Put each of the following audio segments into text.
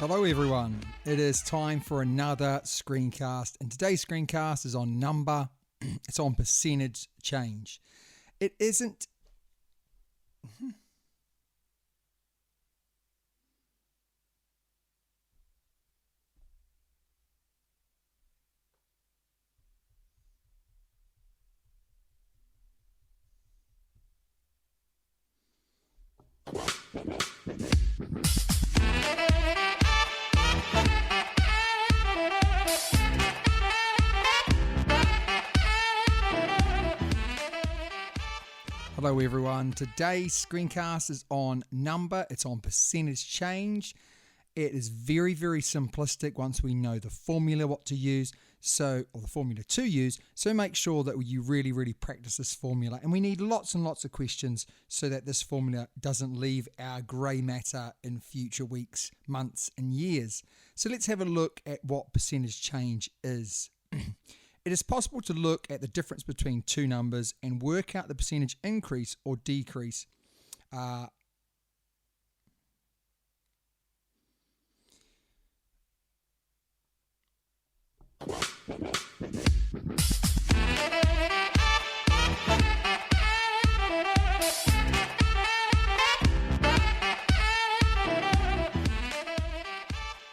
Hello everyone, it is time for another screencast, and today's screencast is on number, it's on percentage change. It isn't... Hello everyone, today's screencast is on number, it's on percentage change. It is very, very simplistic once we know the formula what to use, or the formula to use, so make sure that you really, really practice this formula. And we need lots and lots of questions so that this formula doesn't leave our grey matter in future weeks, months and years. So let's have a look at what percentage change is. It is possible to look at the difference between two numbers and work out the percentage increase or decrease.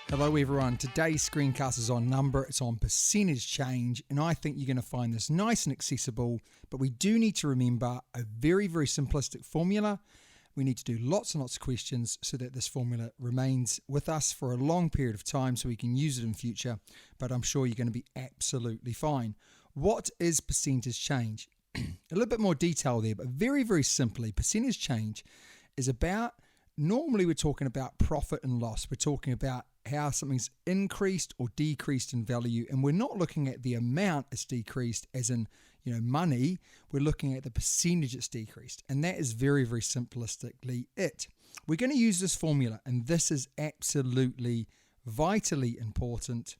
Hello everyone, today's screencast is on number, it's on percentage change, and I think you're going to find this nice and accessible, but we do need to remember a very, very simplistic formula. We need to do lots and lots of questions so that this formula remains with us for a long period of time so we can use it in future, but I'm sure you're going to be absolutely fine. What is percentage change? A little bit more detail there, but very, very simply, percentage change is about, normally we're talking about profit and loss. We're talking about how something's increased or decreased in value, and we're not looking at the amount it's decreased as in money. We're looking at the percentage it's decreased, and that is very, very simplistically it. We're going to use this formula, and this is absolutely vitally important.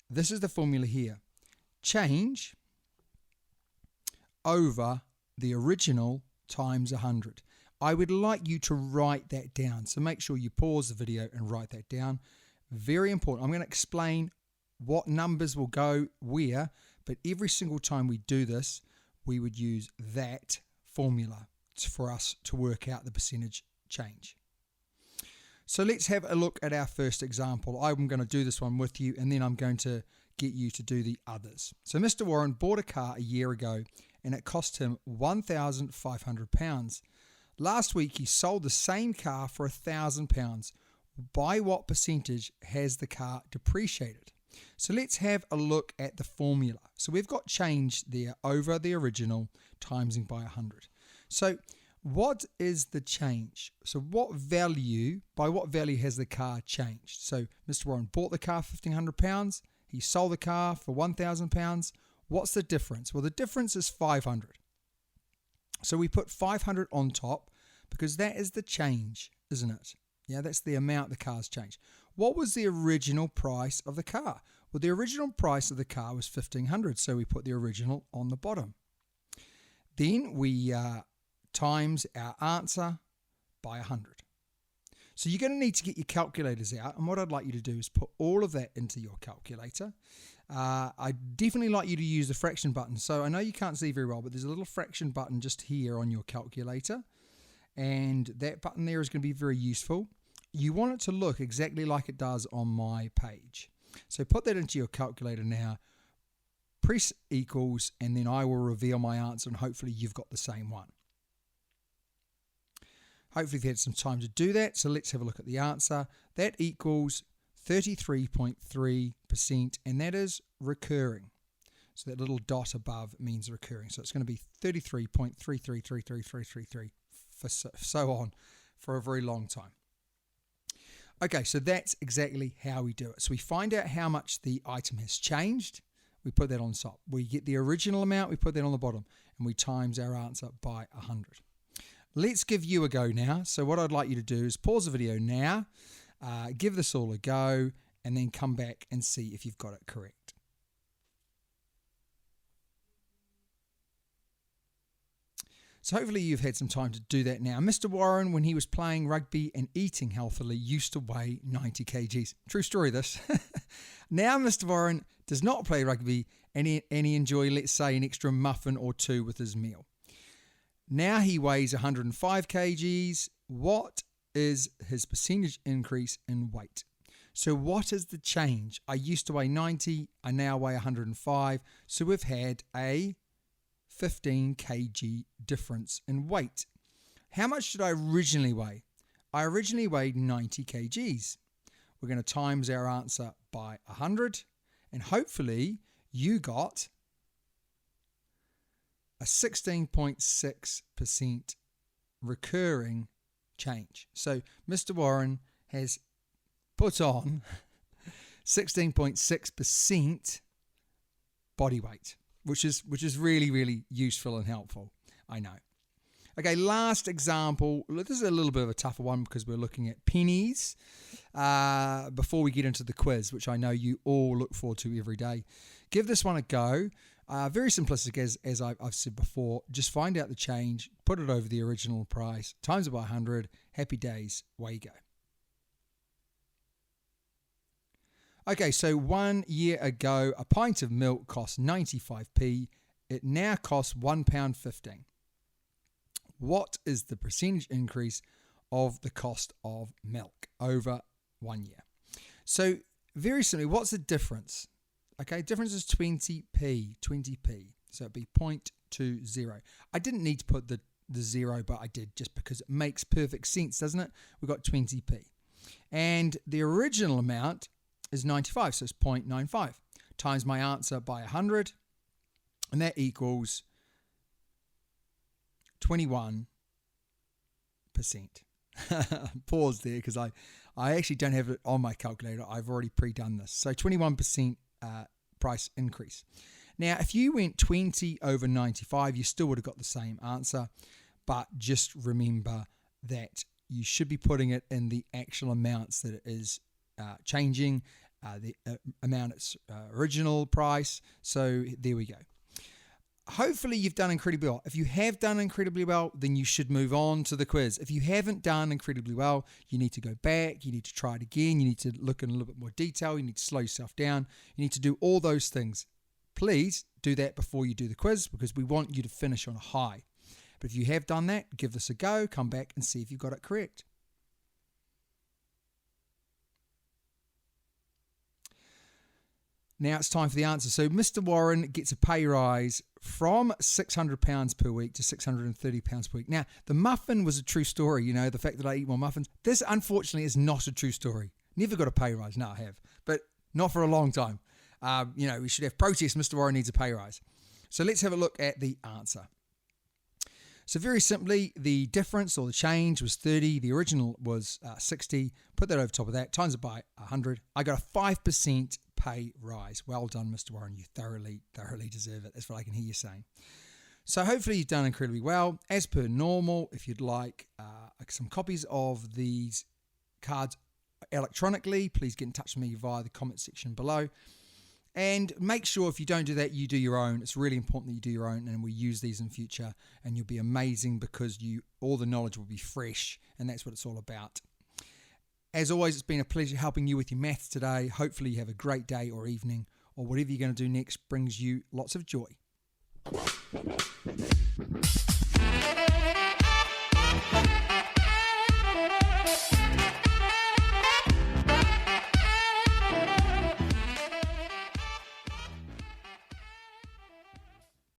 This is the formula here: change over the original times 100. I would like you to write that down. So make sure you pause the video and write that down. Very important. I'm going to explain what numbers will go where, but every single time we do this, we would use that formula for us to work out the percentage change. So let's have a look at our first example. I'm going to do this one with you, and then I'm going to get you to do the others. So Mr. Warren bought a car a year ago, and it cost him £1,500. Last week, he sold the same car for £1,000. By what percentage has the car depreciated? So let's have a look at the formula. So we've got change there over the original timesing by 100. So what is the change? So by what value has the car changed? So Mr. Warren bought the car for £1,500. He sold the car for £1,000. What's the difference? Well, the difference is 500. So we put 500 on top because that is the change, isn't it? Yeah, that's the amount the car's changed. What was the original price of the car? Well, the original price of the car was 1,500, so we put the original on the bottom. Then we times our answer by 100. So you're going to need to get your calculators out, and what I'd like you to do is put all of that into your calculator. I'd definitely like you to use the fraction button. So I know you can't see very well, but there's a little fraction button just here on your calculator, and that button there is going to be very useful. You want it to look exactly like it does on my page. So put that into your calculator now, press equals, and then I will reveal my answer, and hopefully you've got the same one. Hopefully you've had some time to do that, so let's have a look at the answer. That equals 33.3%, and that is recurring. So that little dot above means recurring. So it's going to be 33.333333 for so on for a very long time. Okay, so that's exactly how we do it. So we find out how much the item has changed. We put that on top. We get the original amount, we put that on the bottom, and we times our answer by 100. Let's give you a go now. So what I'd like you to do is pause the video now, give this all a go, and then come back and see if you've got it correct. So hopefully you've had some time to do that now. Mr. Warren, when he was playing rugby and eating healthily, used to weigh 90 kgs. True story, this. Now Mr. Warren does not play rugby and he enjoy, let's say, an extra muffin or two with his meal. Now he weighs 105 kgs. What is his percentage increase in weight? So what is the change? I used to weigh 90, I now weigh 105. So we've had a 15 kg difference in weight. How much did I originally weigh? I originally weighed 90 kgs. We're going to times our answer by 100, and hopefully you got a 16.6% recurring change. So Mr. Warren has put on 16.6% body weight, which is really, really useful and helpful, I know. Okay, last example. This is a little bit of a tougher one because we're looking at pennies before we get into the quiz, which I know you all look forward to every day. Give this one a go. Very simplistic, as I've said before. Just find out the change, put it over the original price, times it by 100, happy days, away you go. Okay, so 1 year ago, a pint of milk cost 95p. It now costs £1.15. What is the percentage increase of the cost of milk over 1 year? So very simply, what's the difference? Okay, difference is 20p. So it'd be 0.20. I didn't need to put the zero, but I did just because it makes perfect sense, doesn't it? We've got 20p. And the original amount is 95, so it's 0.95. Times my answer by 100, and that equals 21%. Pause there because I actually don't have it on my calculator. I've already pre-done this. So 21% price increase. Now, if you went 20 over 95, you still would have got the same answer, but just remember that you should be putting it in the actual amounts that it is changing, the amount its original price. So there we go. Hopefully you've done incredibly well. If you have done incredibly well, then you should move on to the quiz. If you haven't done incredibly well, you need to go back, you need to try it again, you need to look in a little bit more detail, you need to slow yourself down, you need to do all those things. Please do that before you do the quiz because we want you to finish on a high. But if you have done that, give this a go, come back and see if you've got it correct. Now it's time for the answer. So Mr. Warren gets a pay rise from £600 per week to £630 per week. Now, the muffin was a true story, you know, the fact that I eat more muffins. This, unfortunately, is not a true story. Never got a pay rise. No, I have. But not for a long time. We should have protests. Mr. Warren needs a pay rise. So let's have a look at the answer. So very simply, the difference or the change was 30. The original was 60. Put that over top of that, times it by 100. I got a 5% pay rise. Well done, Mr. Warren. You thoroughly deserve it. That's what I can hear you saying. So hopefully you've done incredibly well. As per normal, if you'd like some copies of these cards electronically, please get in touch with me via the comment section below. And make sure if you don't do that, you do your own. It's really important that you do your own, and we use these in future, and you'll be amazing because all the knowledge will be fresh, and that's what it's all about. As always, it's been a pleasure helping you with your maths today. Hopefully you have a great day or evening, or whatever you're going to do next brings you lots of joy.